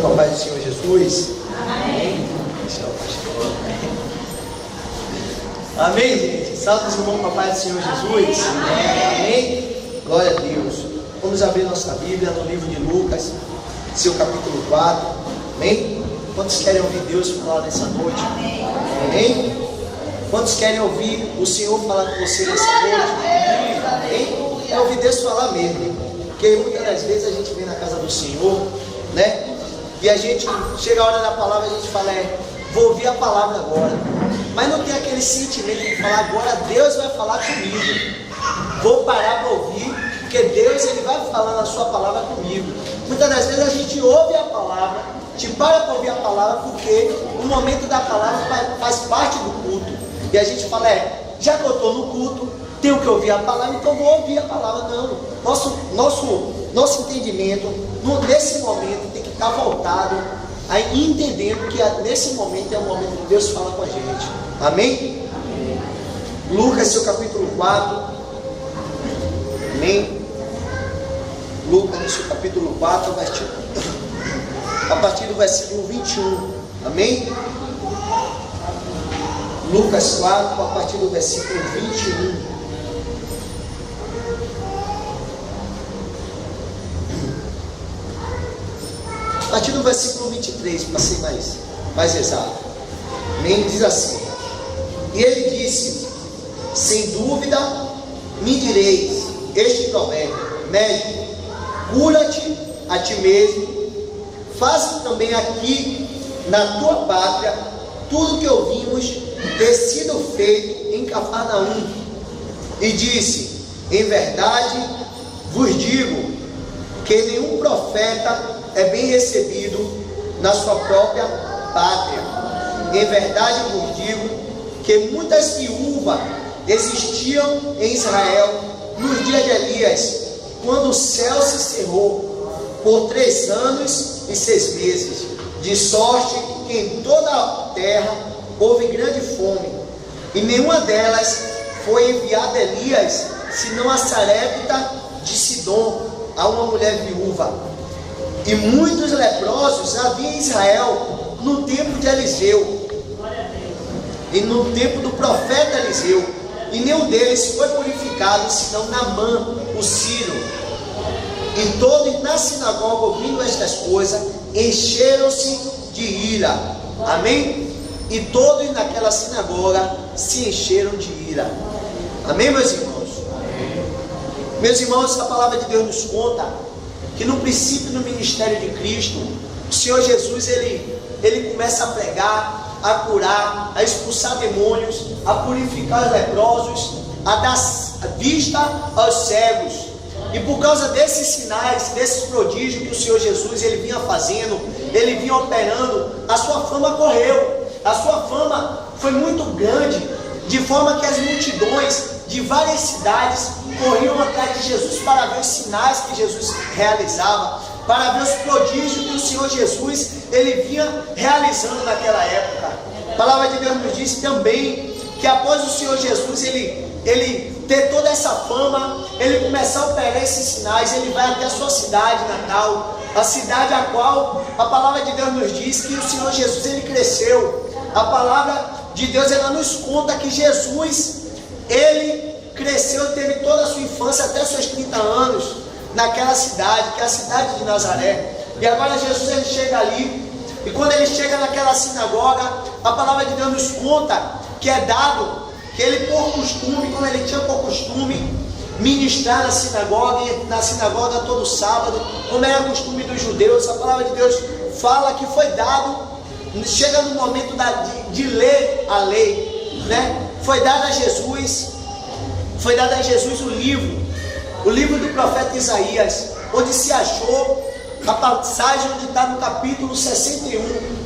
Com a paz do Senhor Jesus. Amém. Amém, gente. Salve os irmãos com a paz do Senhor Jesus. Amém. Glória a Deus. Vamos abrir nossa Bíblia no livro de Lucas, seu capítulo 4. Amém. Quantos querem ouvir Deus falar nessa noite? Amém. Quantos querem ouvir o Senhor falar com você nessa noite? Amém. É ouvir Deus falar mesmo. Porque muitas das vezes a gente vem na casa do Senhor, né? E a gente chega a hora da palavra, a gente fala, vou ouvir a palavra agora. Mas não tem aquele sentimento de falar, agora Deus vai falar comigo. Vou parar para ouvir, porque Deus ele vai falar na sua palavra comigo. Muitas das vezes a gente ouve a palavra, te para ouvir a palavra, porque o momento da palavra faz parte do culto. E a gente fala, já que eu estou no culto, tenho que ouvir a palavra, então vou ouvir a palavra. Não, nosso entendimento, nesse momento, tem que estar voltado a entendendo que nesse momento é o momento que Deus fala com a gente. Amém? Amém. Lucas, seu capítulo 4. Amém? Lucas, seu capítulo 4, a partir do versículo 21. Amém? Lucas 4, a partir do versículo 21. A partir do versículo 23, para ser mais exato. Amém? Diz assim: e ele disse: sem dúvida me direis este provérbio, médico, cura-te a ti mesmo, faze também aqui na tua pátria tudo que ouvimos ter sido feito em Cafarnaum. E disse: em verdade vos digo que nenhum profeta é bem recebido na sua própria pátria. Em verdade vos digo que muitas viúvas existiam em Israel nos dias de Elias, quando o céu se cerrou por 3 anos e 6 meses, de sorte que em toda a terra houve grande fome, e nenhuma delas foi enviada a Elias, senão a Sarepta de Sidom, a uma mulher viúva. E muitos leprosos havia em Israel no tempo de Eliseu e no tempo do profeta Eliseu, e nenhum deles foi purificado, senão Naamã, o sírio. E todos na sinagoga, ouvindo estas coisas, encheram-se de ira. Amém? E todos naquela sinagoga se encheram de ira. Amém, meus irmãos? Amém. Meus irmãos, a palavra de Deus nos conta que no princípio do ministério de Cristo, o Senhor Jesus, ele começa a pregar, a curar, a expulsar demônios, a purificar os leprosos, a dar vista aos cegos. E por causa desses sinais, desses prodígios que o Senhor Jesus ele vinha fazendo, ele vinha operando, a sua fama correu, a sua fama foi muito grande, de forma que as multidões de várias cidades corriam atrás de Jesus para ver os sinais que Jesus realizava, para ver os prodígios que o Senhor Jesus ele vinha realizando naquela época. A palavra de Deus nos diz também que após o Senhor Jesus ele ter toda essa fama, ele começar a operar esses sinais, ele vai até a sua cidade natal, a cidade a qual a palavra de Deus nos diz que o Senhor Jesus ele cresceu. A palavra de Deus ela nos conta que Jesus ele cresceu, teve toda a sua infância até seus 30 anos naquela cidade, que é a cidade de Nazaré. E agora Jesus ele chega ali, e quando ele chega naquela sinagoga, a palavra de Deus nos conta que é dado, que ele por costume, como ele tinha por costume, ministrar na sinagoga todo sábado, como era costume dos judeus. A palavra de Deus fala que foi dado, chega no momento de ler a lei, né? Foi dado a Jesus o livro do profeta Isaías, onde se achou a passagem onde está no capítulo 61,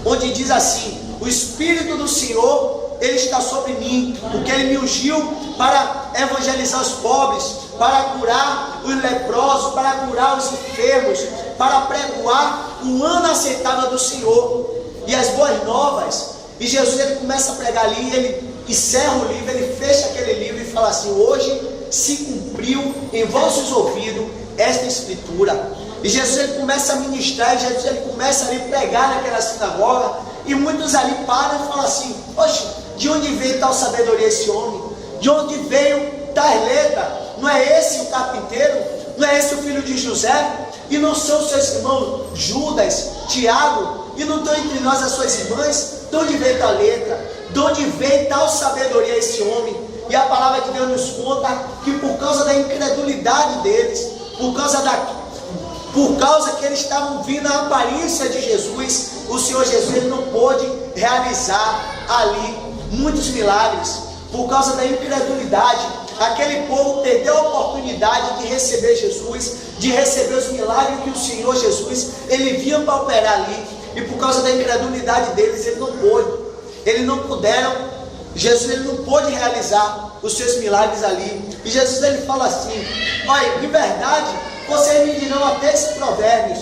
onde diz assim: o Espírito do Senhor, ele está sobre mim, porque ele me ungiu para evangelizar os pobres, para curar os leprosos, para curar os enfermos, para pregoar o ano aceitável do Senhor e as boas novas. E Jesus ele começa a pregar ali, ele encerra o livro, ele fecha aquele livro e fala assim: hoje se cumpriu em vossos ouvidos esta escritura. E Jesus ele começa a ministrar, e Jesus ele começa ali a pregar naquela sinagoga, e muitos ali param e falam assim: poxa, de onde veio tal sabedoria esse homem? De onde veio tal letra? Não é esse o carpinteiro? Não é esse o filho de José? E não são seus irmãos Judas, Tiago? E não estão entre nós as suas irmãs? De onde veio tal letra? De onde veio tal sabedoria esse homem? E a palavra de Deus nos conta que por causa da incredulidade deles, por causa que eles estavam vindo a aparência de Jesus, o Senhor Jesus ele não pôde realizar ali muitos milagres. Por causa da incredulidade, aquele povo perdeu a oportunidade de receber Jesus, de receber os milagres que o Senhor Jesus ele vinha para operar ali. E por causa da incredulidade deles, eles não puderam. Jesus ele não pôde realizar os seus milagres ali. E Jesus ele fala assim: olha, de verdade, vocês me dirão até esses provérbios: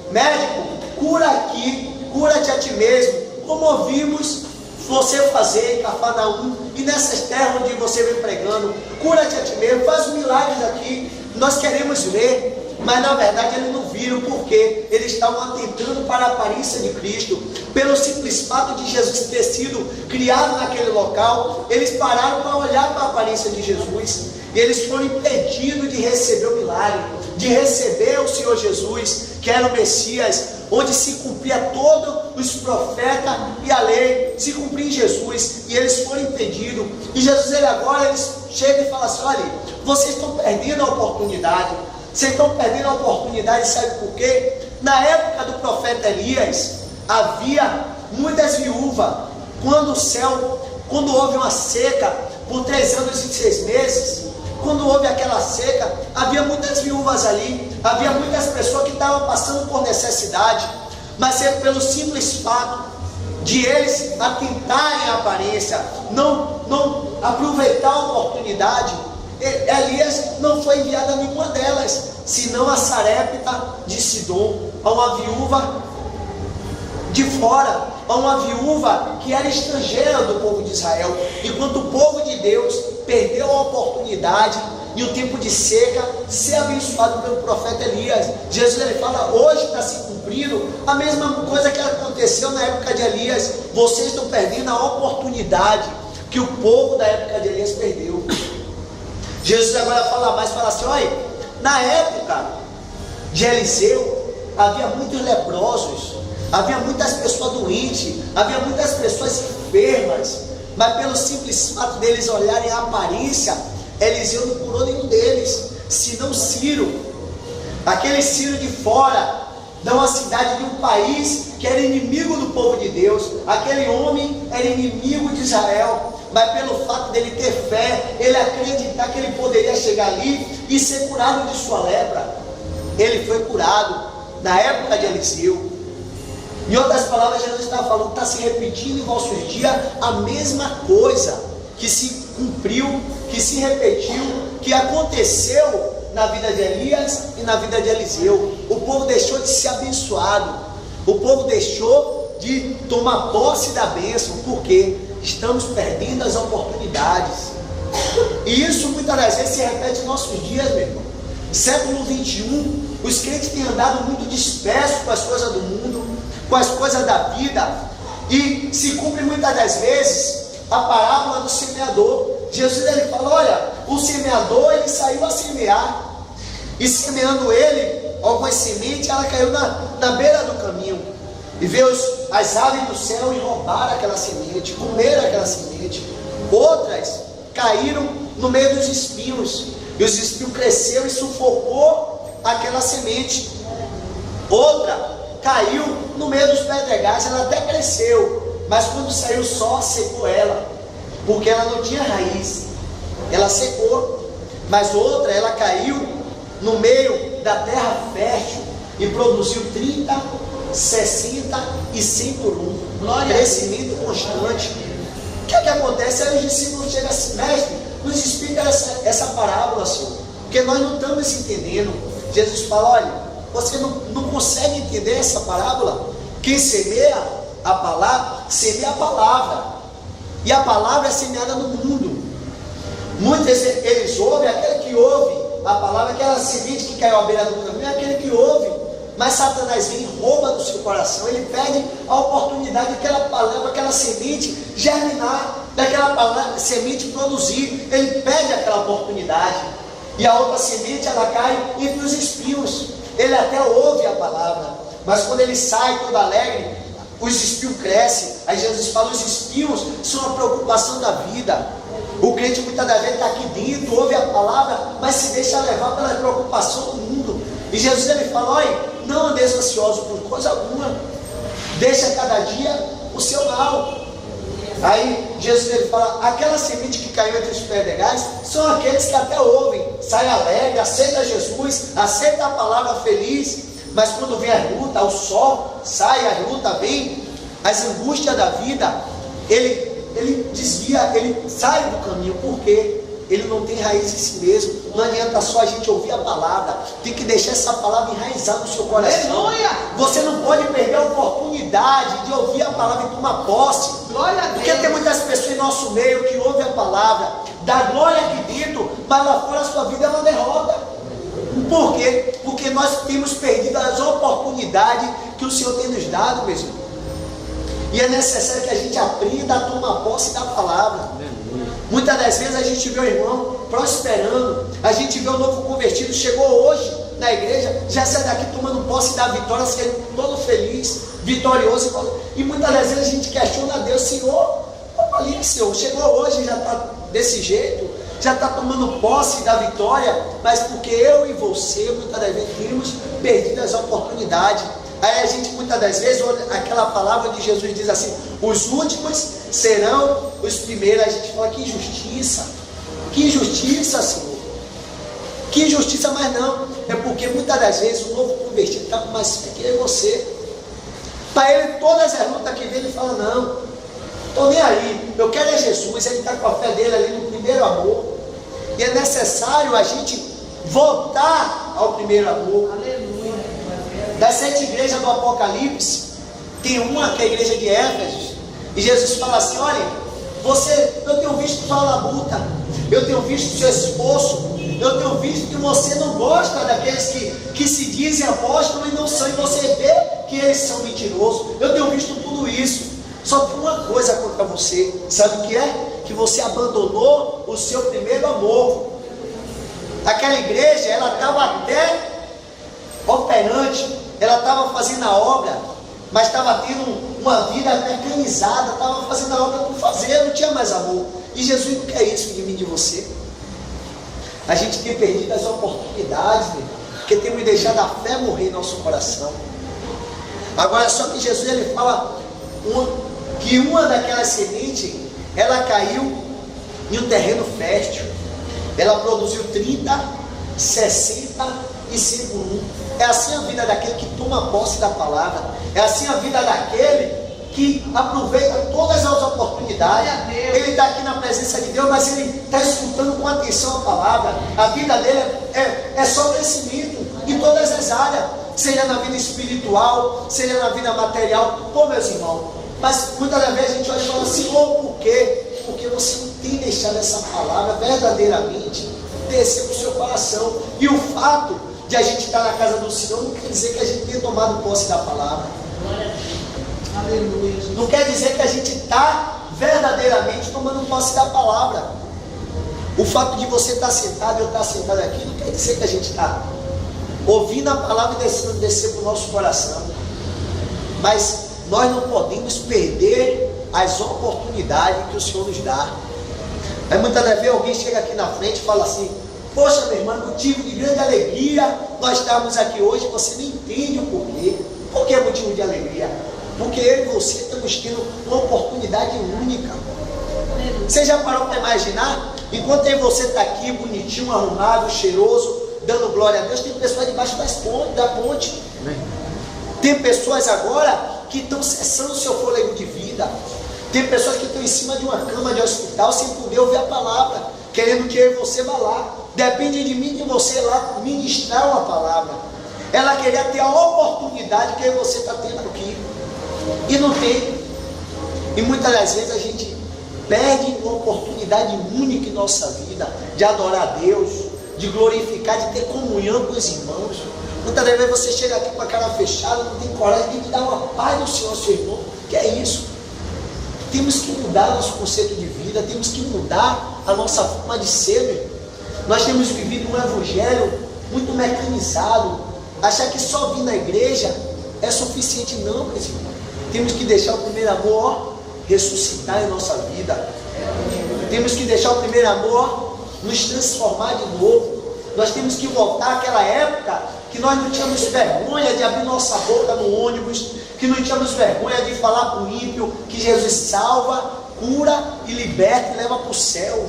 médico, cura aqui, cura-te a ti mesmo, como ouvimos você fazer em Cafarnaum e nessas terras onde você vem pregando. Cura-te a ti mesmo, faz milagres aqui, nós queremos ver. Mas na verdade eles não viram, porque eles estavam atentando para a aparência de Cristo. Pelo simples fato de Jesus ter sido criado naquele local, eles pararam para olhar para a aparência de Jesus, e eles foram impedidos de receber o milagre, de receber o Senhor Jesus, que era o Messias, onde se cumpria todos os profetas e a lei, se cumpria em Jesus, e eles foram impedidos. E Jesus ele agora chega e fala assim: olha, vocês estão perdendo a oportunidade. Vocês estão perdendo a oportunidade, sabe por quê? Na época do profeta Elias, havia muitas viúvas. Quando houve uma seca por 3 anos e 6 meses, quando houve aquela seca, havia muitas viúvas ali, havia muitas pessoas que estavam passando por necessidade, mas é pelo simples fato de eles atentarem a aparência, não aproveitar a oportunidade. Elias não foi enviado a nenhuma delas, senão a Sarepta de Sidom, a uma viúva de fora, a uma viúva que era estrangeira do povo de Israel. Enquanto o povo de Deus perdeu a oportunidade e o tempo de seca, ser abençoado pelo profeta Elias. Jesus ele fala: hoje está se cumprindo a mesma coisa que aconteceu na época de Elias. Vocês estão perdendo a oportunidade que o povo da época de Elias perdeu. Jesus agora fala assim: olha, na época de Eliseu havia muitos leprosos, havia muitas pessoas doentes, havia muitas pessoas enfermas, mas pelo simples fato deles olharem a aparência, Eliseu não curou nenhum deles, senão Ciro, aquele Ciro de fora, de uma cidade, de um país que era inimigo do povo de Deus. Aquele homem era inimigo de Israel, mas pelo fato dele ter fé, ele acreditar que ele poderia chegar ali e ser curado de sua lepra, ele foi curado na época de Eliseu. Em outras palavras, Jesus está falando, está se repetindo em vossos dias a mesma coisa que se cumpriu, que se repetiu, que aconteceu na vida de Elias e na vida de Eliseu. O povo deixou de ser abençoado, o povo deixou de tomar posse da bênção, porque estamos perdendo as oportunidades. E isso muitas das vezes se repete em nossos dias, meu irmão. Século 21, os crentes têm andado muito dispersos com as coisas do mundo, com as coisas da vida, e se cumpre muitas das vezes a parábola do semeador. Jesus ele fala: olha, o semeador ele saiu a semear, e semeando ele algumas sementes, ela caiu na beira do caminho, e veio as aves do céu e roubaram aquela semente, comeram aquela semente. Outras caíram no meio dos espinhos, e os espinhos cresceram e sufocou aquela semente. Outra caiu no meio dos pedregais, ela até cresceu, mas quando saiu o sol secou ela, porque ela não tinha raiz, ela secou. Mas outra, ela caiu no meio da terra fértil e produziu 30, 60 e 100 por um. Crescimento constante. O que acontece? Aí os discípulos chegam assim: mestre, nos explica essa parábola, Senhor, porque nós não estamos entendendo. Jesus fala: olha, você não consegue entender essa parábola? Quem semeia a palavra, semeia a palavra, e a palavra é semeada no mundo. Muitos eles ouvem, aquele que ouve a palavra, aquela semente que caiu à beira do caminho, é aquele que ouve, mas Satanás vem e rouba do seu coração. Ele perde a oportunidade daquela palavra, aquela semente germinar, daquela palavra, semente produzir. Ele perde aquela oportunidade. E a outra semente, ela cai entre os espinhos. Ele até ouve a palavra, mas quando ele sai todo alegre, os espinhos crescem. Aí Jesus fala: os espinhos são a preocupação da vida. O crente muitas das vezes está aqui dentro, ouve a palavra, mas se deixa levar pela preocupação do mundo. E Jesus, ele fala: olha, não andeis ansioso por coisa alguma, deixa cada dia o seu mal. Aí Jesus, ele fala: aquela semente que caiu entre os pedregais são aqueles que até ouvem, saem alegre, aceita Jesus, aceita a palavra feliz, mas quando vem a luta, o sol sai, a luta vem, as angústias da vida, ele desvia, ele sai do caminho. Por quê? Ele não tem raiz em si mesmo. Não adianta só a gente ouvir a palavra, tem que deixar essa palavra enraizar no seu coração. Aleluia! Você não pode perder a oportunidade de ouvir a palavra e tomar posse. Glória a Deus. Porque tem muitas pessoas em nosso meio que ouvem a palavra, dá glória aqui dentro, mas lá fora a sua vida é uma derrota. Por quê? Porque nós temos perdido as oportunidades que o Senhor tem nos dado, meus irmãos. E é necessário que a gente aprenda a tomar posse da palavra. Muitas das vezes a gente vê o irmão prosperando, a gente vê o novo convertido, chegou hoje na igreja, já sai daqui tomando posse da vitória, sendo todo feliz, vitorioso. E muitas das vezes a gente questiona a Deus: Senhor, olha, Senhor, chegou hoje, já está desse jeito, já está tomando posse da vitória, mas porque eu e você muitas das vezes temos perdido as oportunidades. Aí a gente muitas das vezes, aquela palavra de Jesus diz assim: os últimos serão os primeiros. A gente fala: que injustiça, Senhor, que injustiça. Mas não, é porque muitas das vezes o novo convertido está com mais fé que eu e você. Para ele, todas as lutas que vem, ele fala: não, estou nem aí, eu quero é Jesus. Ele está com a fé dele ali no primeiro amor, e é necessário a gente voltar ao primeiro amor. Aleluia. Das 7 igrejas do Apocalipse, tem uma que é a igreja de Éfeso, e Jesus fala assim: olha, eu tenho visto sua labuta, eu tenho visto seu esforço, eu tenho visto que você não gosta daqueles que se dizem apóstolos e não são, e você vê que eles são mentirosos. Eu tenho visto tudo isso. Só tem uma coisa contra você, sabe o que é? Que você abandonou o seu primeiro amor. Aquela igreja, ela estava até operante, ela estava fazendo a obra, mas estava tendo uma vida mecanizada, estava fazendo a obra por fazer, não tinha mais amor. E Jesus não quer isso de mim e de você. A gente tem perdido as oportunidades, porque temos deixado a fé morrer em nosso coração. Agora, só que Jesus, ele fala que uma daquelas sementes, ela caiu em um terreno fértil, ela produziu 30, 60 e 100 por 1. É assim a vida daquele que toma posse da palavra. É assim a vida daquele que aproveita todas as oportunidades. Ele está aqui na presença de Deus, mas ele está escutando com atenção a palavra. A vida dele é só crescimento em todas as áreas, seja na vida espiritual, seja na vida material. Pô, meus irmãos, mas muitas das vezes a gente olha e fala assim: Senhor, por quê? Porque você não tem deixado essa palavra verdadeiramente descer para o seu coração. E o fato de a gente estar na casa do Senhor não quer dizer que a gente tenha tomado posse da palavra. Aleluia. Não quer dizer que a gente está verdadeiramente tomando posse da palavra. O fato de você estar sentado e eu estar sentado aqui não quer dizer que a gente está ouvindo a palavra e descer para o nosso coração. Mas nós não podemos perder as oportunidades que o Senhor nos dá. Aí muitas vezes alguém chega aqui na frente e fala assim: poxa, meu irmão, motivo de grande alegria nós estamos aqui hoje. Você não entende o porquê. Por que é motivo de alegria? Porque eu e você estamos tendo uma oportunidade única. Você já parou para imaginar? Enquanto eu e você está aqui bonitinho, arrumado, cheiroso, dando glória a Deus, tem pessoas debaixo da ponte. Tem pessoas agora que estão cessando o seu fôlego de vida. Tem pessoas que estão em cima de uma cama de hospital sem poder ouvir a palavra, querendo que eu e você vá lá. Depende de mim, de você lá ministrar uma palavra. Ela queria ter a oportunidade que você está tendo aqui, e não tem. E muitas das vezes a gente perde uma oportunidade única em nossa vida de adorar a Deus, de glorificar, de ter comunhão com os irmãos. Muitas das vezes você chega aqui com a cara fechada, não tem coragem de dar uma paz do Senhor ao seu irmão. Que é isso? Temos que mudar nosso conceito de vida, temos que mudar a nossa forma de ser, meu irmão. Nós temos vivido um evangelho muito mecanizado, achar que só vir na igreja é suficiente. Não, meus irmãos. Temos que deixar o primeiro amor ressuscitar em nossa vida. Temos que deixar o primeiro amor nos transformar de novo. Nós temos que voltar àquela época que nós não tínhamos vergonha de abrir nossa boca no ônibus, que não tínhamos vergonha de falar para o ímpio que Jesus salva, cura e liberta e leva para o céu.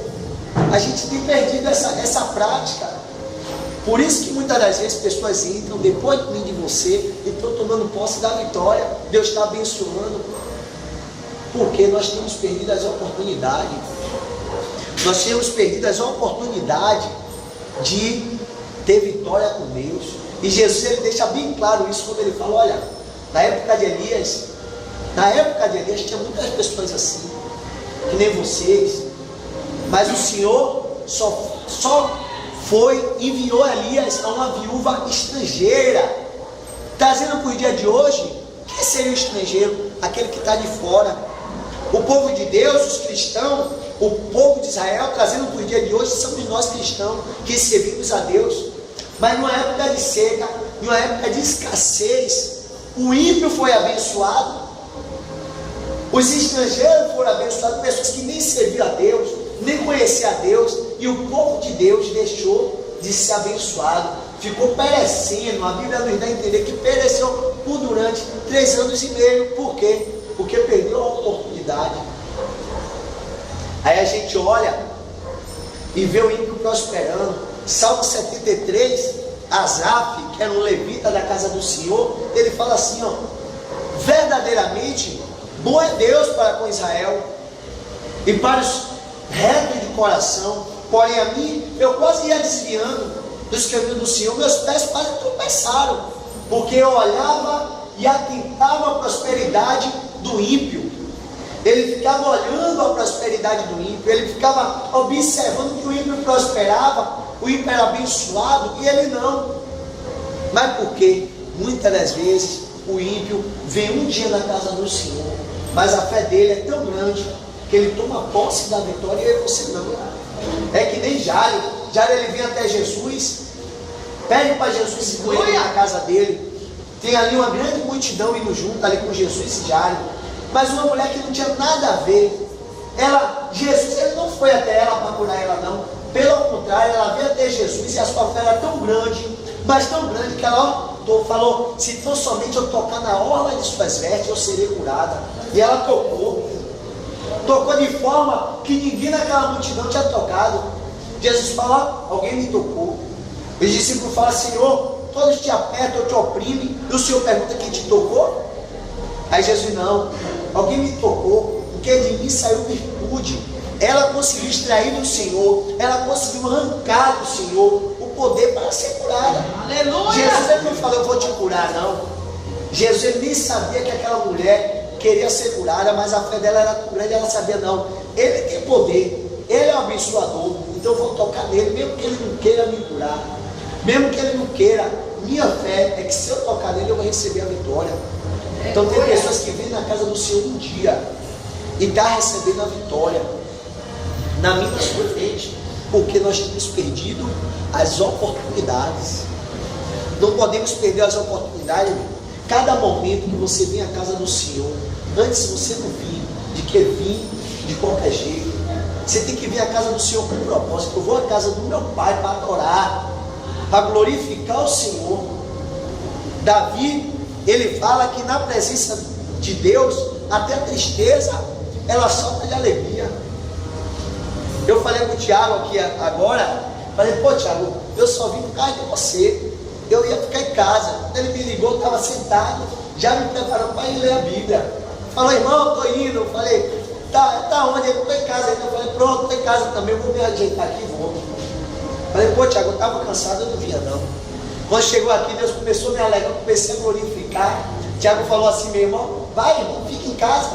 A gente tem perdido essa prática. Por isso que muitas das vezes pessoas entram depois de mim, de você, e estão tomando posse da vitória. Deus está abençoando, porque nós temos perdido as oportunidades. Nós temos perdido as oportunidades de ter vitória com Deus. E Jesus, ele deixa bem claro isso quando ele fala: olha, na época de Elias tinha muitas pessoas assim, que nem vocês, mas o Senhor só enviou Elias a uma viúva estrangeira, trazendo para o dia de hoje. Quem seria o estrangeiro? Aquele que está de fora. O povo de Deus, os cristãos, o povo de Israel, trazendo para o dia de hoje, somos nós cristãos que servimos a Deus. Mas numa época de seca, numa época de escassez, o ímpio foi abençoado, os estrangeiros foram abençoados, pessoas que nem serviam a Deus, nem conheciam a Deus, e o povo de Deus deixou de ser abençoado, ficou perecendo. A Bíblia nos dá a entender que pereceu durante 3 anos e meio. Por quê? Porque perdeu a oportunidade. Aí a gente olha e vê o ímpio prosperando. Salmo 73, Asaf, que era um levita da casa do Senhor, ele fala assim: ó, verdadeiramente bom é Deus para com Israel e para os retos de coração. Porém a mim, eu quase ia desviando dos caminhos do Senhor, meus pés quase tropeçaram, porque eu olhava e atentava a prosperidade do ímpio. Ele ficava olhando a prosperidade do ímpio, ele ficava observando que o ímpio prosperava, o ímpio era abençoado e ele não. Mas por quê? Muitas das vezes o ímpio vem um dia na casa do Senhor, mas a fé dele é tão grande que ele toma posse da vitória e você não. É que nem Jairo. Jairo, ele vem até Jesus, pede para Jesus se com ele na casa dele. Tem ali uma grande multidão indo junto ali com Jesus e Jairo, mas uma mulher que não tinha nada a ver. Jesus, ele não foi até ela para curar ela, não. Pelo contrário, ela veio até Jesus e a sua fé era tão grande, mas tão grande, que ela falou: se for somente eu tocar na orla de suas vestes, eu serei curada. E ela tocou de forma que ninguém naquela multidão tinha tocado. Jesus fala: alguém me tocou. Os discípulos falam: Senhor, todos te apertam, te oprimem, e o Senhor pergunta: quem te tocou? Aí Jesus: não, alguém me tocou, porque de mim saiu virtude. Ela conseguiu extrair do Senhor, ela conseguiu arrancar do Senhor o poder para ser curada. Aleluia! Jesus, ele não falou: eu vou te curar, não. Jesus, ele nem sabia que aquela mulher queria ser curada, mas a fé dela era tão grande, ela sabia: não, ele tem poder, ele é o abençoador, então eu vou tocar nele, mesmo que ele não queira me curar, mesmo que ele não queira. Minha fé é que se eu tocar nele, eu vou receber a vitória. Então tem pessoas que vêm na casa do Senhor um dia e estão recebendo a vitória na minha sua frente, porque nós temos perdido as oportunidades. Não podemos perder as oportunidades. Cada momento que você vem à casa do Senhor, antes você não vir de que vir de qualquer jeito, você tem que vir à casa do Senhor com propósito. Eu vou à casa do meu Pai para adorar, para glorificar o Senhor. Davi, ele fala que na presença de Deus, até a tristeza, ela solta de alegria. Eu falei com o Tiago aqui agora, falei: pô, Tiago, eu só vim por causa de você, eu ia ficar em casa. Quando ele me ligou, eu estava sentado, já me preparando para ir ler a Bíblia. Falou: irmão, eu estou indo. Eu falei: tá onde? Ele: estou em casa. Eu falei: pronto, estou em casa também, eu vou me ajeitar aqui e volto. Falei: pô, Tiago, eu estava cansado, eu não vinha não. Quando chegou aqui, Deus começou a me alegrar, eu comecei a glorificar. Tiago falou assim: meu irmão, vai, irmão, fica em casa,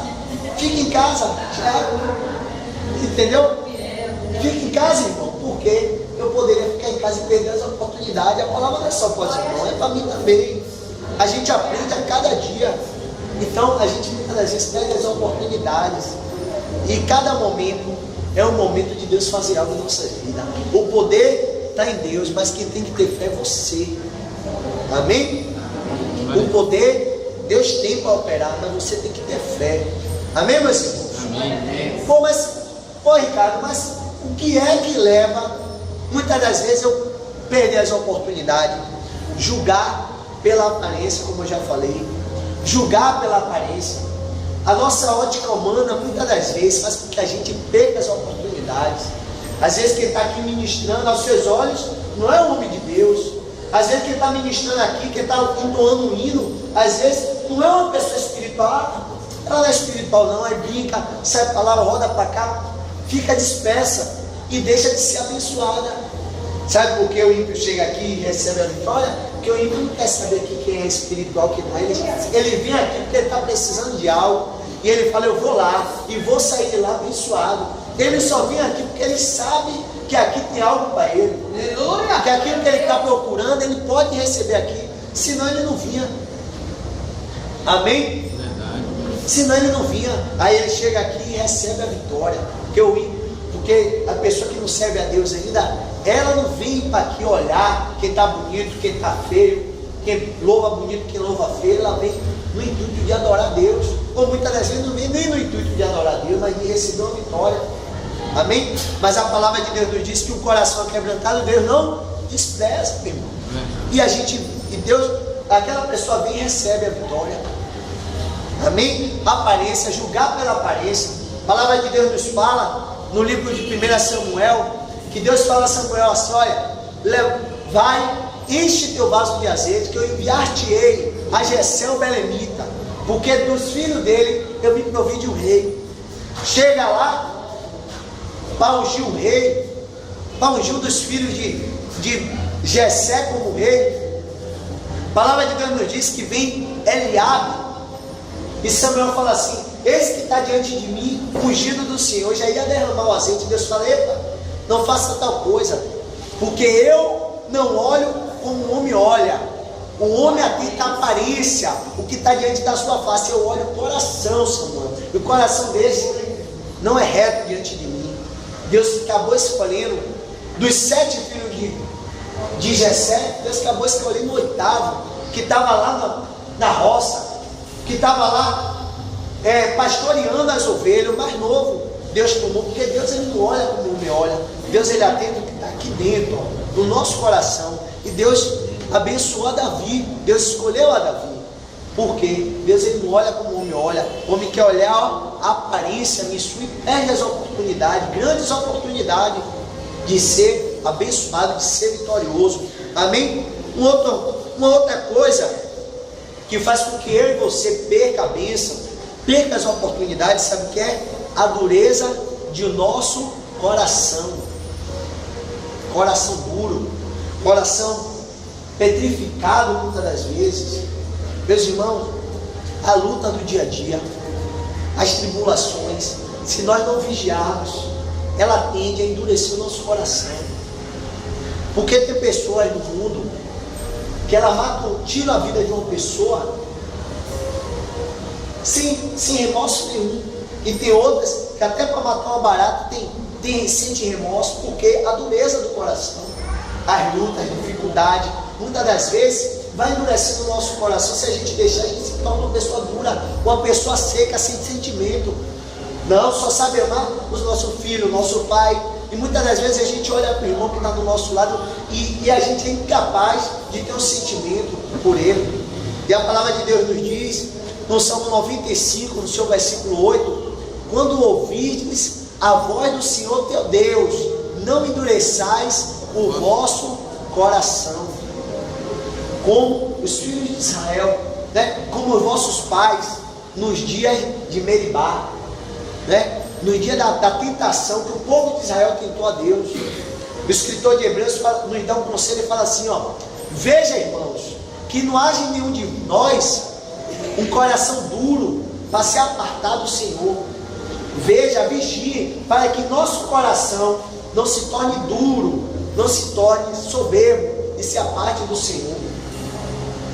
Tiago, entendeu? Fica em casa, irmão. Por porque eu poderia ficar em casa e perder as oportunidades. A palavra não é só para os irmãos, é para mim também. A gente aprende a cada dia. Então a gente muitas vezes perde as oportunidades. E cada momento é um momento de Deus fazer algo em nossas vidas. O poder está em Deus, mas quem tem que ter fé é você. Amém? O poder Deus tem para operar, mas você tem que ter fé. Amém, meus irmãos? Amém. Pô, Ricardo, mas o que é que leva, muitas das vezes, eu perder as oportunidades? Julgar pela aparência, como eu já falei. Julgar pela aparência. A nossa ótica humana, muitas das vezes, faz com que a gente perca as oportunidades. Às vezes quem está aqui ministrando, aos seus olhos, não é um homem de Deus. Às vezes quem está ministrando aqui, quem está entoando um hino, às vezes não é uma pessoa espiritual. Ela não é espiritual não, aí brinca, sai para lá, roda para cá, fica dispersa e deixa de ser abençoada. Sabe por que o ímpio chega aqui e recebe a vitória? Porque o ímpio não quer saber aqui quem é espiritual, quem não é. Ele vem aqui porque ele está precisando de algo. E ele fala, eu vou lá e vou sair de lá abençoado. Ele só vem aqui porque ele sabe que aqui tem algo para ele. Aleluia! Que aquilo que ele está procurando, ele pode receber aqui. Senão ele não vinha. Amém? Verdade. Senão ele não vinha. Aí ele chega aqui e recebe a vitória. Porque a pessoa que não serve a Deus ainda, ela não vem para aqui olhar quem está bonito, quem está feio, quem louva bonito, quem louva feio. Ela vem no intuito de adorar a Deus. Ou muitas das vezes não vem nem no intuito de adorar a Deus, mas de receber uma vitória. Amém? Mas a palavra de Deus nos diz que o coração quebrantado, Deus não despreza, meu irmão. E Deus, aquela pessoa vem e recebe a vitória. Amém? Aparência, julgar pela aparência. A palavra de Deus nos fala no livro de 1 Samuel, que Deus fala a Samuel assim, olha, vai, enche teu vaso de azeite, que eu enviar-te-ei a Jessé o belemita, porque dos filhos dele eu me provi de um rei. Chega lá para ungir o rei, para ungir um dos filhos de Jessé como rei. A palavra de Deus nos diz que vem Eliabe, e Samuel fala assim, esse que está diante de mim, ungido do Senhor, já ia derramar o azeite. Deus fala, epa, não faça tal coisa, porque eu não olho como o homem olha. O homem atenta a aparência, o que está diante da sua face. Eu olho o coração, Samuel, e o coração desse não é reto diante de mim. Deus acabou escolhendo, dos 7 filhos de Jessé, Deus acabou escolhendo o 8º, que estava lá na roça, que estava lá pastoreando as ovelhas, o mais novo. Deus tomou, porque Deus ele não olha como o homem olha. Deus ele atenta o que está aqui dentro, ó, no nosso coração. E Deus abençoou a Davi, Deus escolheu a Davi. Por quê? Deus ele não olha como o homem olha. O homem quer olhar a aparência, e perde as oportunidades, grandes oportunidades de ser abençoado, de ser vitorioso. Amém? Uma outra coisa que faz com que eu e você perca a bênção, perca as oportunidades, sabe o que é? A dureza de nosso coração. Coração duro, coração petrificado muitas das vezes. Meus irmãos, a luta do dia a dia, as tribulações, se nós não vigiarmos, ela tende a endurecer o nosso coração. Porque tem pessoas no mundo que ela matam, tira a vida de uma pessoa sem remorso nenhum. E tem outras que até para matar uma barata sente remorso, porque a dureza do coração, as lutas, as dificuldades, muitas das vezes vai endurecendo o nosso coração. Se a gente deixar, a gente se torna uma pessoa dura, uma pessoa seca, sem sentimento. Não, só sabe amar os nossos filhos, o nosso pai. E muitas das vezes a gente olha para o irmão que está do nosso lado e a gente é incapaz de ter um sentimento por ele. E a palavra de Deus nos diz, no Salmo 95, no seu versículo 8, quando ouvirdes a voz do Senhor teu Deus, não endureçais o vosso coração, como os filhos de Israel, né? Como os vossos pais, nos dias de Meribá, né? No dia da tentação, que o povo de Israel tentou a Deus. O escritor de Hebreus nos dá um conselho e fala assim, ó, veja, irmãos, que não haja em nenhum de nós um coração duro para se apartar do Senhor. Veja, vigie, para que nosso coração não se torne duro, não se torne soberbo e se aparte do Senhor.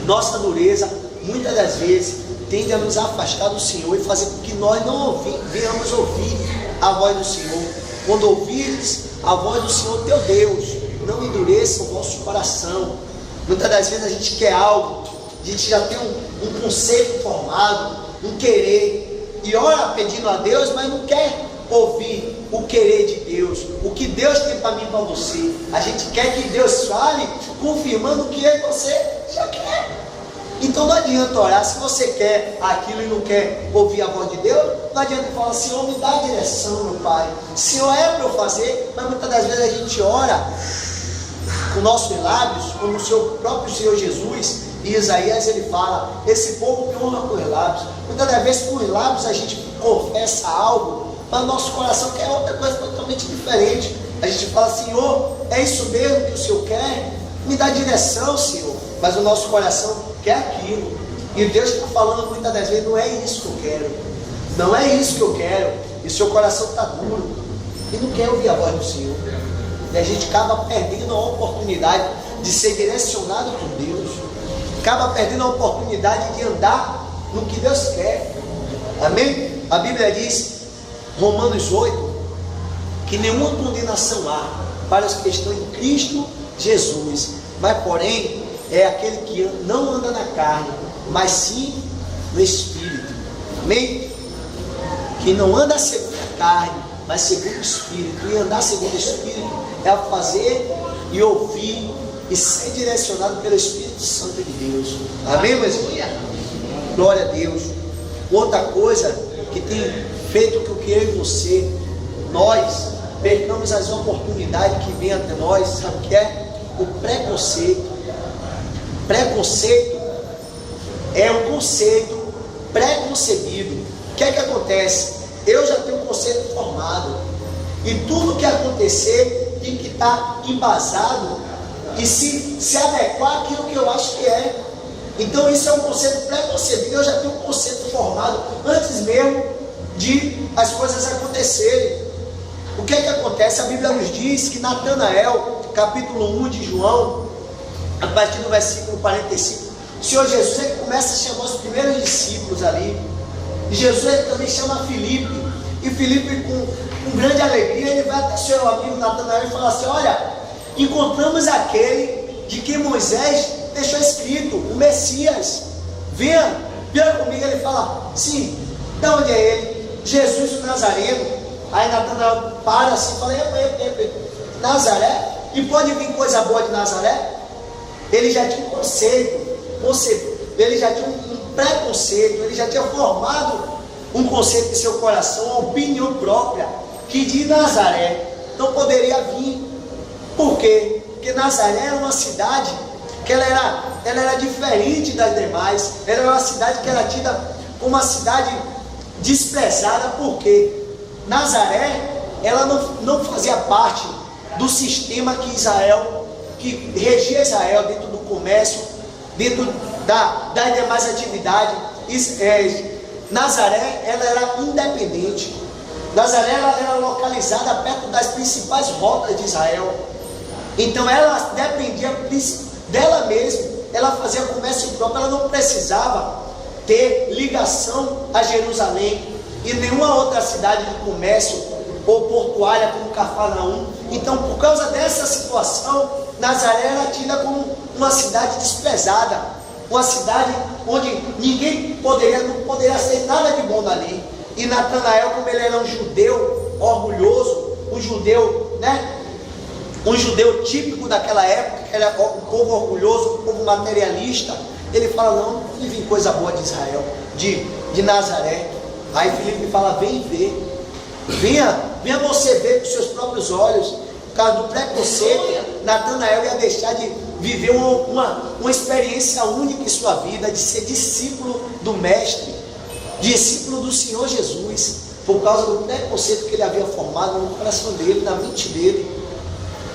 Nossa dureza, muitas das vezes, tende a nos afastar do Senhor e fazer com que nós não venhamos ouvir a voz do Senhor. Quando ouvires a voz do Senhor teu Deus, não endureça o vosso coração. Muitas das vezes a gente quer algo, a gente já tem um conceito formado, um querer, e ora pedindo a Deus, mas não quer ouvir o querer de Deus, o que Deus tem para mim e para você. A gente quer que Deus fale, confirmando o que você já quer. Então não adianta orar, se você quer aquilo e não quer ouvir a voz de Deus, não adianta falar, Senhor, me dá a direção, meu Pai. Senhor, é para eu fazer, mas muitas das vezes a gente ora com nossos lábios, como o seu próprio Senhor Jesus, e Isaías ele fala, esse povo me honra com os lábios. Muitas das vezes com os lábios a gente confessa algo, mas nosso coração quer outra coisa totalmente diferente. A gente fala, Senhor, é isso mesmo que o Senhor quer? Me dá direção, Senhor. Mas o nosso coração quer aquilo. E Deus está falando muitas das vezes, não é isso que eu quero. Não é isso que eu quero. E o seu coração está duro. E não quer ouvir a voz do Senhor. E a gente acaba perdendo a oportunidade de ser direcionado por Deus. Acaba perdendo a oportunidade de andar no que Deus quer. Amém? A Bíblia diz, Romanos 8, que nenhuma condenação há para os que estão em Cristo Jesus. Mas porém, é aquele que não anda na carne, mas sim no Espírito. Amém? Que não anda segundo a carne, mas segundo o Espírito. E andar segundo o Espírito é fazer e ouvir e ser direcionado pelo Espírito Santo de Deus. Amém, meus irmãos? Glória a Deus. Outra coisa que tem feito com que eu e você, nós percamos as oportunidades que vêm até nós, sabe o que é? O preconceito. Preconceito é um conceito pré-concebido. O que é que acontece? Eu já tenho um conceito formado, e tudo que acontecer tem que estar embasado e se adequar àquilo que eu acho que é. Então isso é um conceito pré-concebido. Eu já tenho um conceito formado antes mesmo de as coisas acontecerem. O que é que acontece? A Bíblia nos diz que Natanael, capítulo 1 de João, a partir do versículo 45, o Senhor Jesus ele começa a chamar os primeiros discípulos ali. E Jesus ele também chama Filipe. E Filipe, com grande alegria, ele vai até o seu amigo Natanael e fala assim: olha, encontramos aquele de que Moisés deixou escrito, o Messias. Venha comigo. Ele fala: sim, de onde é ele? Jesus o Nazareno. Aí Natanael para assim e fala: Nazaré? E pode vir coisa boa de Nazaré? Ele já tinha um conceito, ele já tinha um preconceito, ele já tinha formado um conceito em seu coração, uma opinião própria, que de Nazaré não poderia vir. Por quê? Porque Nazaré era uma cidade que ela era diferente das demais. Ela era uma cidade que era tida como uma cidade desprezada. Por quê? Nazaré, ela não fazia parte do sistema que regia Israel dentro do comércio, dentro das demais atividades. Nazaré, ela era independente. Nazaré ela era localizada perto das principais rotas de Israel. Então ela dependia dela mesma. Ela fazia comércio próprio. Ela não precisava ter ligação a Jerusalém e nenhuma outra cidade de comércio ou portuária como Cafarnaum. Então, por causa dessa situação, Nazaré era tida como uma cidade desprezada, uma cidade onde ninguém não poderia ser nada de bom dali. E Natanael, como ele era um judeu orgulhoso, um judeu típico daquela época, que era um povo orgulhoso, um povo materialista, ele fala: não vir coisa boa de Israel, de Nazaré. Aí Filipe fala: vem ver, venha você ver com seus próprios olhos. Por causa do preconceito, Natanael ia deixar de viver uma experiência única em sua vida, de ser discípulo do Mestre, discípulo do Senhor Jesus, por causa do preconceito que ele havia formado no coração dele, na mente dele.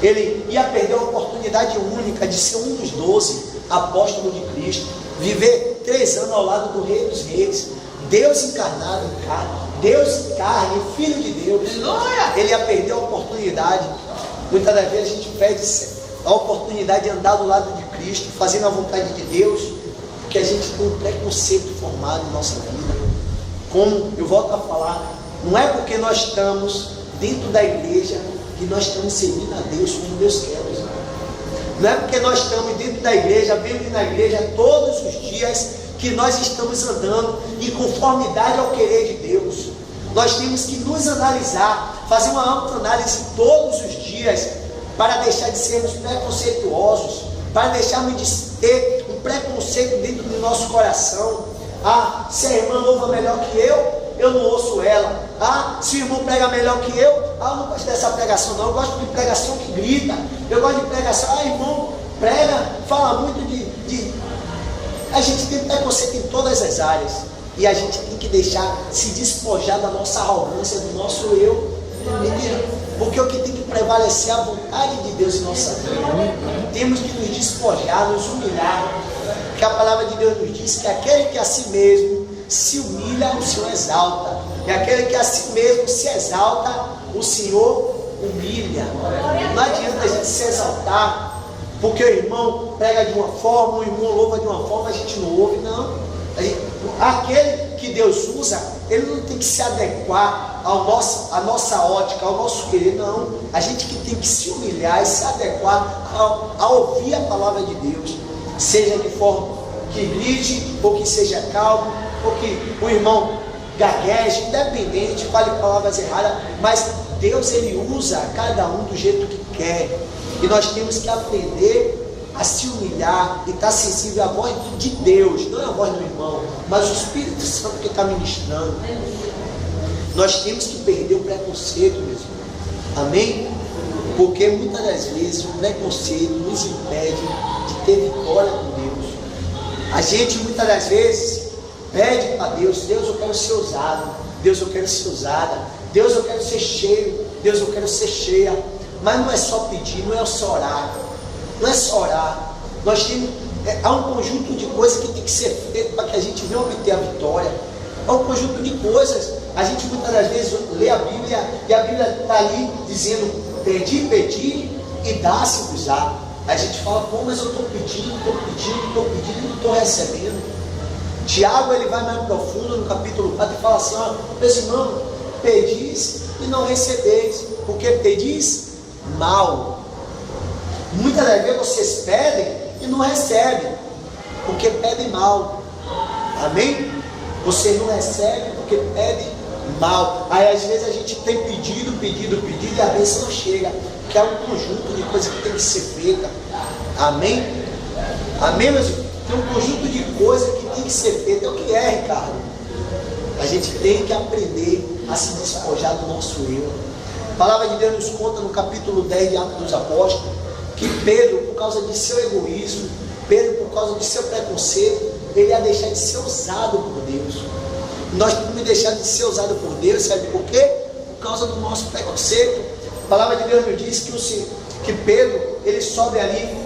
Ele ia perder a oportunidade única de ser um dos 12 apóstolos de Cristo, viver 3 anos ao lado do Rei dos Reis, Deus encarnado em carne, Deus em carne, Filho de Deus. Ele ia perder a oportunidade. Muitas das vezes a gente perde a oportunidade de andar do lado de Cristo, fazendo a vontade de Deus, porque a gente tem um preconceito formado em nossa vida. Como eu volto a falar, não é porque nós estamos dentro da igreja que nós estamos servindo a Deus como Deus quer. Não é porque nós estamos dentro da igreja, vivendo na igreja todos os dias, que nós estamos andando em conformidade ao querer de Deus. Nós temos que nos analisar, fazer uma autoanálise todos os dias, para deixar de sermos preconceituosos, para deixarmos de ter um preconceito dentro do nosso coração. Ah, se a irmã louva melhor que eu não ouço ela. Ah, se o irmão prega melhor que eu não gosto dessa pregação não, eu gosto de pregação que grita, eu gosto de pregação, irmão, prega, fala muito de... A gente tem preconceito em todas as áreas, e a gente tem que deixar se despojar da nossa arrogância, do nosso eu, porque o que tem que prevalecer é a vontade de Deus em nossa vida. Temos que nos despojar, nos humilhar, porque a palavra de Deus nos diz que aquele que a si mesmo se humilha, o Senhor exalta, e aquele que a si mesmo se exalta, o Senhor humilha. Não adianta a gente se exaltar porque o irmão prega de uma forma, o irmão louva de uma forma, a gente não ouve, não. Aquele que Deus usa, ele não tem que se adequar à nossa ótica, ao nosso querer, não. A gente que tem que se humilhar e se adequar a ouvir a palavra de Deus, seja de forma que grite, ou que seja calmo, ou que o irmão gagueje, independente, fale palavras erradas, mas Deus, ele usa cada um do jeito que quer, e nós temos que aprender a se humilhar e estar sensível à voz de Deus, não é a voz do irmão, mas o Espírito Santo que está ministrando. Nós temos que perder o preconceito, meus irmãos, amém? Porque muitas das vezes o preconceito nos impede de ter vitória com Deus. A gente muitas das vezes pede para Deus, Deus, eu quero ser usado, Deus, eu quero ser usada, Deus, eu quero ser cheio, Deus, eu quero ser cheia. Mas não é só pedir, não é só orar, não é só orar. Nós temos, há um conjunto de coisas que tem que ser feito para que a gente venha obter a vitória. Há um conjunto de coisas. A gente muitas das vezes lê a Bíblia e a Bíblia está ali dizendo: pedi, pedi e dá-se-vos-á. A gente fala: pô, mas eu estou pedindo e não estou recebendo. Tiago, ele vai mais profundo no capítulo 4 e fala assim: ó, meus irmãos, pedis e não recebeis, porque pedis mal. Muitas das vezes vocês pedem e não recebem, porque pedem mal. Amém? Vocês não recebem porque pedem mal. Aí às vezes a gente tem pedido e a bênção não chega, que é um conjunto de coisas que tem que ser feita. Amém? Amém, meus irmãos? Tem um conjunto de coisas que tem que ser feita. É o que é, Ricardo? A gente tem que aprender a se despojar do nosso eu. A palavra de Deus nos conta no capítulo 10 de Atos dos Apóstolos que Pedro, por causa de seu egoísmo, Pedro, por causa de seu preconceito, ele ia deixar de ser usado por Deus. Nós temos que deixar de ser usado por Deus, sabe por quê? Por causa do nosso preconceito. A palavra de Deus nos diz que Pedro, ele sobe ali,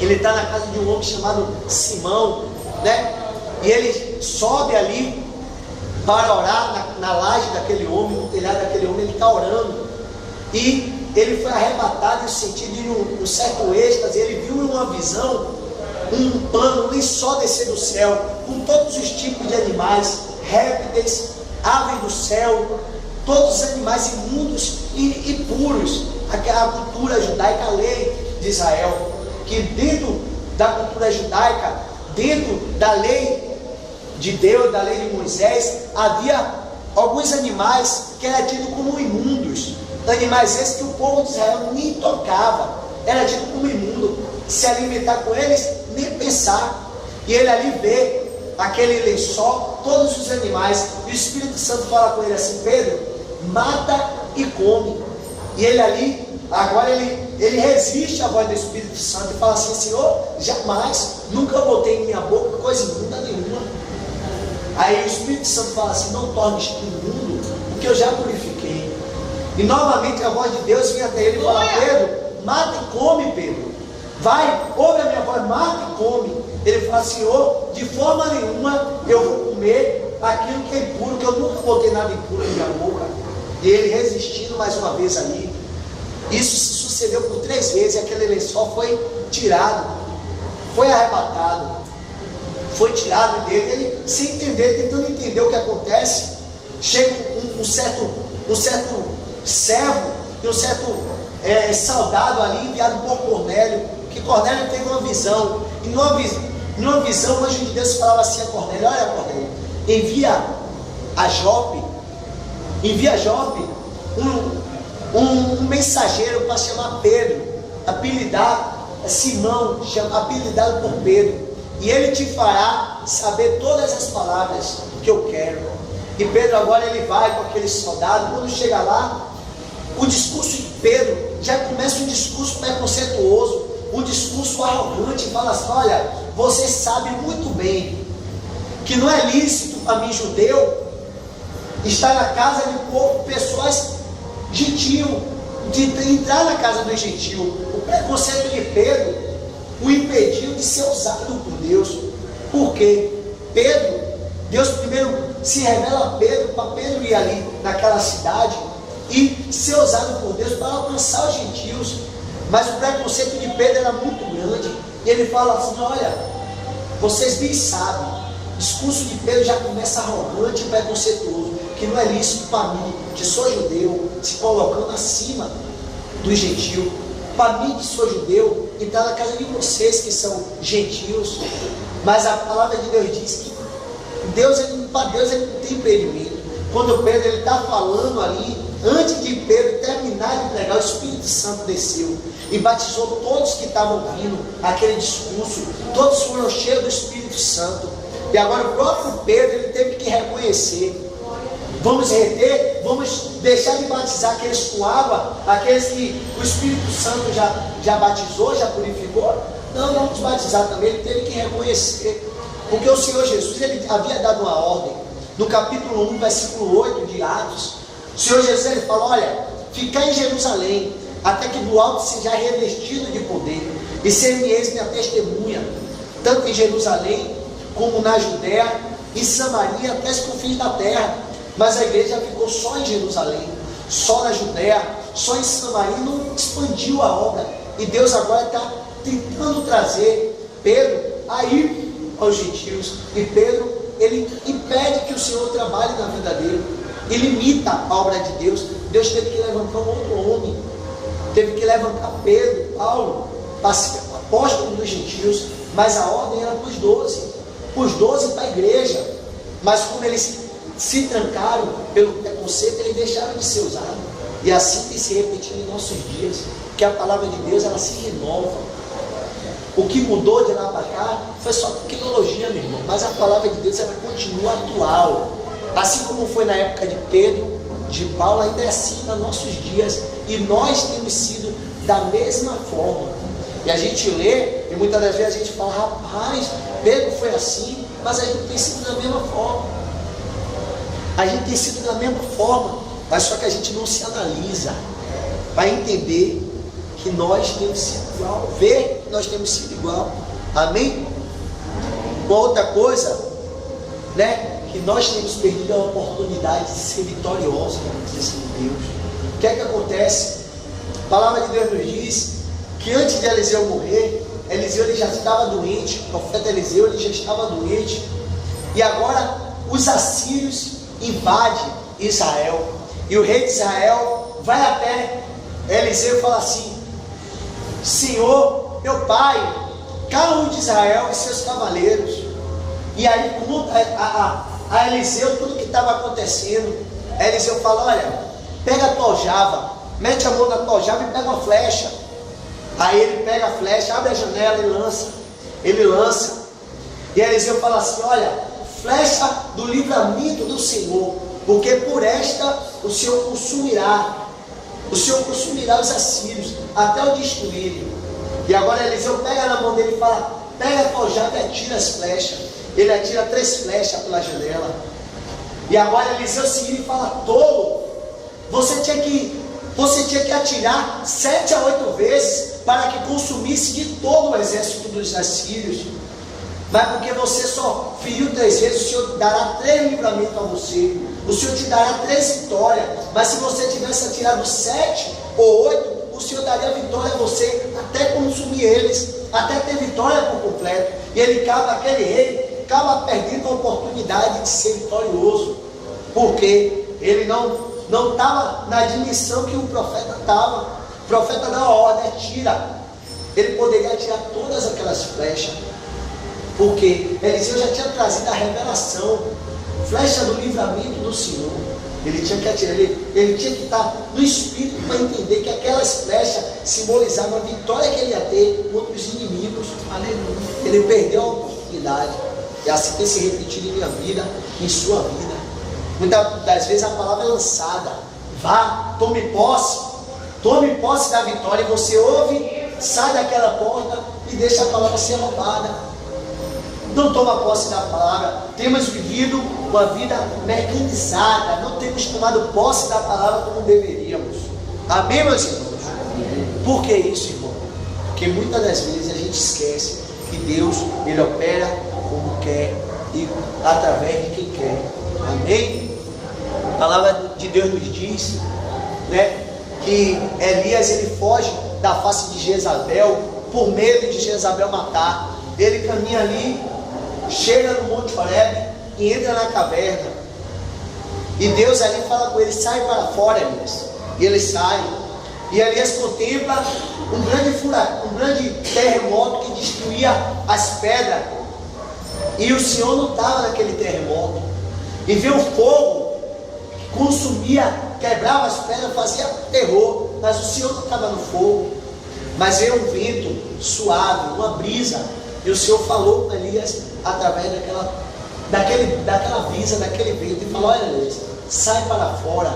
ele está na casa de um homem chamado Simão, né? E ele sobe ali para orar na laje daquele homem, no telhado daquele homem, ele está orando. E ele foi arrebatado no sentido de um certo êxtase. Ele viu em uma visão um pano, um lençol descer do céu, com todos os tipos de animais, répteis, aves do céu, todos os animais imundos e puros. A cultura judaica, a lei de Israel, que dentro da cultura judaica, dentro da lei de Deus, da lei de Moisés, havia alguns animais que eram tidos como imundos. Animais esses que o povo de Israel nem tocava, era tido como imundo. Se alimentar com eles, nem pensar. E ele ali vê aquele lençol, todos os animais, e o Espírito Santo fala com ele assim: Pedro, mata e come. E ele ali, agora ele resiste à voz do Espírito Santo e fala assim: Senhor, jamais, nunca botei em minha boca coisa imunda nenhuma. Aí o Espírito Santo fala assim: não tornes tu imundo, porque eu já purifiquei. E novamente a voz de Deus vem até ele e fala: Pedro, mata e come, Pedro. Vai, ouve a minha voz, mata e come. Ele fala: Senhor, de forma nenhuma eu vou comer aquilo que é impuro, que eu nunca botei nada impuro em minha boca. E ele resistindo mais uma vez ali. Isso se sucedeu por 3 vezes, e aquele lençol foi tirado, foi arrebatado, foi tirado dele. Ele, sem entender, tentando entender o que acontece, chega um certo servo e um certo soldado ali, enviado por Cornélio, que Cornélio teve uma visão, e numa visão o anjo de Deus falava assim a Cornélio: olha, Cornélio, envia a Jope um mensageiro para chamar Pedro, apelidado Simão, apelidado por Pedro, e ele te fará saber todas as palavras que eu quero. E Pedro agora ele vai com aquele soldado. Quando chega lá, o discurso de Pedro já começa um discurso preconceituoso, um discurso arrogante. Fala assim: olha, você sabe muito bem que não é lícito para mim, judeu, estar na casa de povo, pessoas gentil, de entrar na casa do gentil. O preconceito de Pedro o impediu de ser usado por Deus. Por quê? Deus primeiro se revela a Pedro, para Pedro ir ali naquela cidade e ser usado por Deus para alcançar os gentios. Mas o preconceito de Pedro era muito grande, e ele fala assim: olha, vocês bem sabem, o discurso de Pedro já começa arrogante e preconceituoso, que não é lícito para mim, que sou judeu, se colocando acima do gentio, para mim que sou judeu, entrar na casa de vocês que são gentios. Mas a palavra de Deus diz que para Deus ele não tem impedimento. Quando Pedro está falando ali, antes de Pedro terminar de pregar, o Espírito Santo desceu e batizou todos que estavam ouvindo aquele discurso. Todos foram cheios do Espírito Santo. E agora o próprio Pedro ele teve que reconhecer: vamos reter, vamos deixar de batizar aqueles com água, aqueles que o Espírito Santo já batizou, já purificou? Não, vamos batizar também. Ele teve que reconhecer, porque o Senhor Jesus ele havia dado uma ordem. No capítulo 1, versículo 8 de Atos, o Senhor Jesus ele fala: olha, ficai em Jerusalém, até que do alto seja revestido de poder, e ser-me-eis minha testemunha, tanto em Jerusalém, como na Judéia, em Samaria, até os confins da terra. Mas a igreja ficou só em Jerusalém, só na Judéia, só em Samaria, não expandiu a obra. E Deus agora está tentando trazer Pedro aí aos gentios. E Pedro, ele impede que o Senhor trabalhe na vida dele, ele limita a obra de Deus. Deus teve que levantar um outro homem, teve que levantar Pedro, Paulo, para ser apóstolo dos gentios. Mas a ordem era para os 12 para a igreja. Mas como eles se trancaram pelo preconceito, eles deixaram de ser usados. E assim tem se repetido em nossos dias, que a palavra de Deus ela se renova. O que mudou de lá para cá foi só tecnologia, meu irmão, mas a palavra de Deus ela continua atual. Assim como foi na época de Pedro, de Paulo, ainda é assim nos nossos dias. E nós temos sido da mesma forma. E a gente lê, e muitas das vezes a gente fala: rapaz, Pedro foi assim, mas a gente tem sido da mesma forma. A gente tem sido da mesma forma, mas só que a gente não se analisa para entender que nós temos sido igual, ver que nós temos sido igual. Amém? Uma outra coisa, né, que nós temos perdido a oportunidade de ser vitoriosos na presença de Deus. O que é que acontece? A palavra de Deus nos diz que antes de Eliseu morrer, Eliseu ele já estava doente, o profeta Eliseu ele já estava doente, e agora os assírios invade Israel, e o rei de Israel vai até Eliseu e fala assim: Senhor, meu pai, carro de Israel e seus cavaleiros. E aí conta a Eliseu tudo que estava acontecendo. Eliseu fala: olha, pega a tua aljava, mete a mão na tua aljava e pega uma flecha. Aí ele pega a flecha, abre a janela e lança. Ele lança. E Eliseu fala assim: olha, flecha do livramento do Senhor, porque por esta o Senhor consumirá os assírios até o destruírem. E agora Eliseu pega na mão dele e fala: pega a tua aljava e atira as flechas. Ele atira 3 flechas pela janela. E agora Eliseu se vira e fala: tolo, você tinha que atirar 7 a 8 vezes para que consumisse de todo o exército dos assírios. Mas porque você só feriu 3 vezes, o Senhor dará 3 livramentos a você. O Senhor te dará 3 vitórias. Mas se você tivesse atirado 7 ou 8, o Senhor daria vitória a você, até consumir eles, até ter vitória por completo. E ele aquele rei, acaba perdendo a oportunidade de ser vitorioso, porque ele não estava na dimensão que o profeta estava. O profeta dá a ordem, tira. Ele poderia tirar todas aquelas flechas, porque Eliseu já tinha trazido a revelação, flecha do livramento do Senhor. Ele tinha que atirar, ele tinha que estar no espírito para entender que aquelas flechas simbolizavam a vitória que ele ia ter contra os inimigos. Aleluia. Ele perdeu a oportunidade. E assim tem se repetido em minha vida, em sua vida. Muitas das vezes a palavra é lançada. Vá, tome posse da vitória. E você ouve, sai daquela porta e deixa a palavra ser roubada. Não toma posse da palavra. Temos vivido uma vida mecanizada. Não temos tomado posse da palavra como deveríamos. Amém, meus irmãos? Por que isso, irmão? Porque muitas das vezes a gente esquece que Deus, Ele opera como quer e através de quem quer. Amém? A palavra de Deus nos diz, né, que Elias, ele foge da face de Jezabel por medo de Jezabel matar. Ele caminha ali, chega no Monte Horebe e entra na caverna. E Deus ali fala com ele: sai para fora, Elias. E ele sai. E Elias contempla um grande terremoto que destruía as pedras. E o Senhor não estava naquele terremoto. E vê o fogo que consumia, quebrava as pedras, fazia terror. Mas o Senhor não estava no fogo. Mas veio um vento suave, uma brisa. E o Senhor falou com Elias através daquela brisa, daquele vento. E falou: olha, Elias, sai para fora.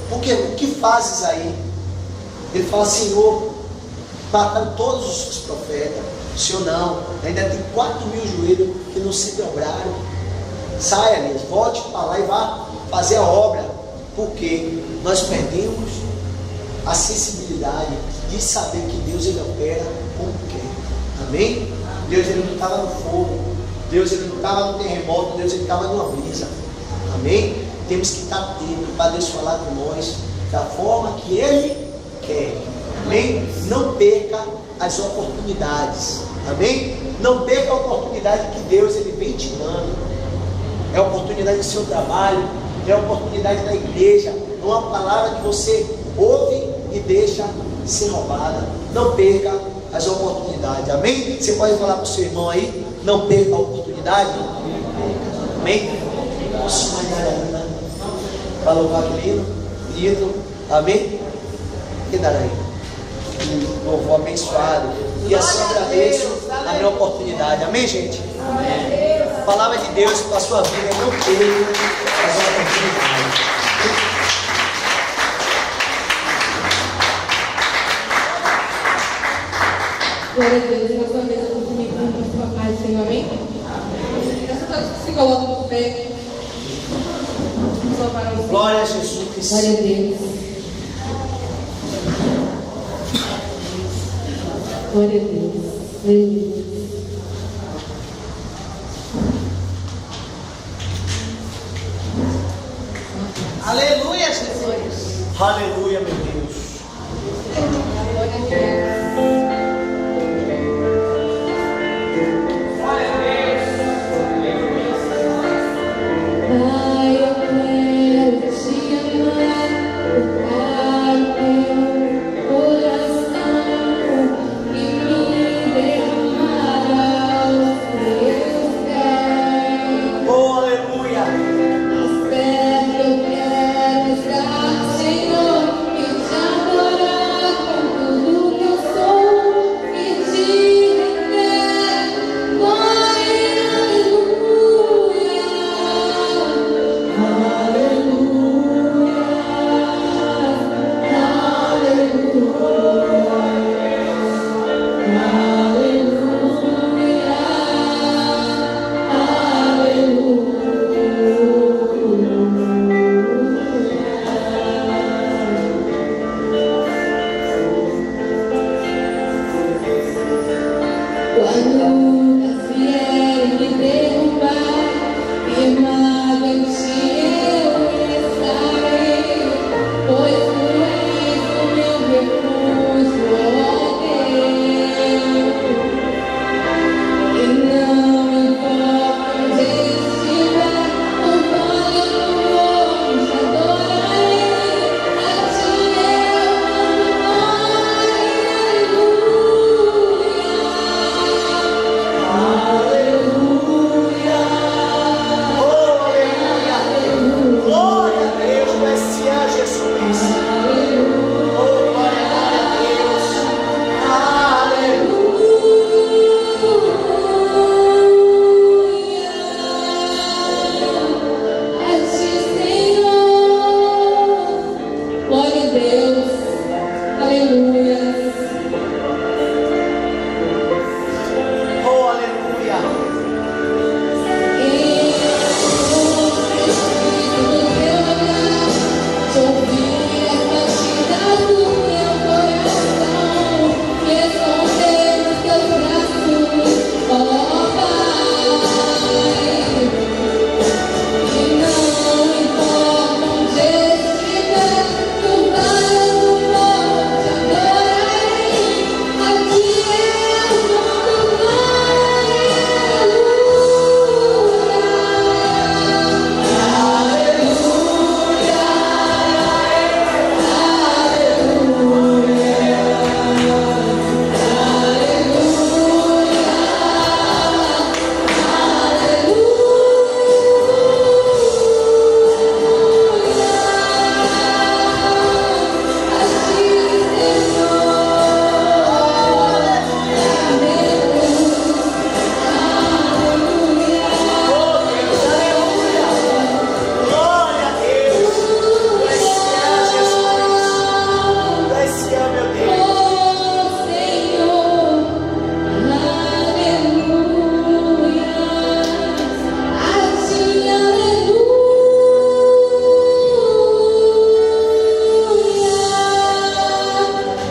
Porque o que fazes aí? Ele fala: Senhor, mataram todos os profetas. O Senhor não, ainda tem 4.000 joelhos que não se dobraram. Saia, Elias, volte para lá e vá fazer a obra. Porque nós perdemos a sensibilidade de saber que Deus, Ele opera como quer. Amém? Deus, Ele não estava no fogo. Deus, Ele não estava no terremoto. Deus, Ele estava numa brisa. Amém? Temos que estar atentos para Deus falar com nós da forma que Ele quer. Amém? Não perca as oportunidades. Amém? Não perca a oportunidade que Deus, Ele vem te dando. É a oportunidade do seu trabalho, é a oportunidade da igreja. É uma palavra que você ouve e deixa ser roubada. Não perca as oportunidades. Amém? Você pode falar para o seu irmão aí: não perca a oportunidade. Amém? Posso mandar ainda para louvar aquele lindo. Amém? Que dará aí? Louvor abençoado. E assim agradeço a minha oportunidade. Amém, gente? Amém. A palavra de Deus para a sua vida é: não perca as oportunidades. Glória a Deus. Mais uma vez eu vou comigo com a sua paz, Senhor. Amém? Peço a todos que se colocam no pé. Vamos louvar ao Senhor. Glória a Jesus. Glória a Deus. Glória a Deus. Aleluia. Aleluia, Jesus. Aleluia, meu Deus. Glória a Deus. Pai, eu quero te amar, tocar o teu coração e me derramar aos teus pés. Oh, aleluia. Espero, eu quero estar, Senhor, e te adorar.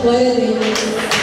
Glória a Deus.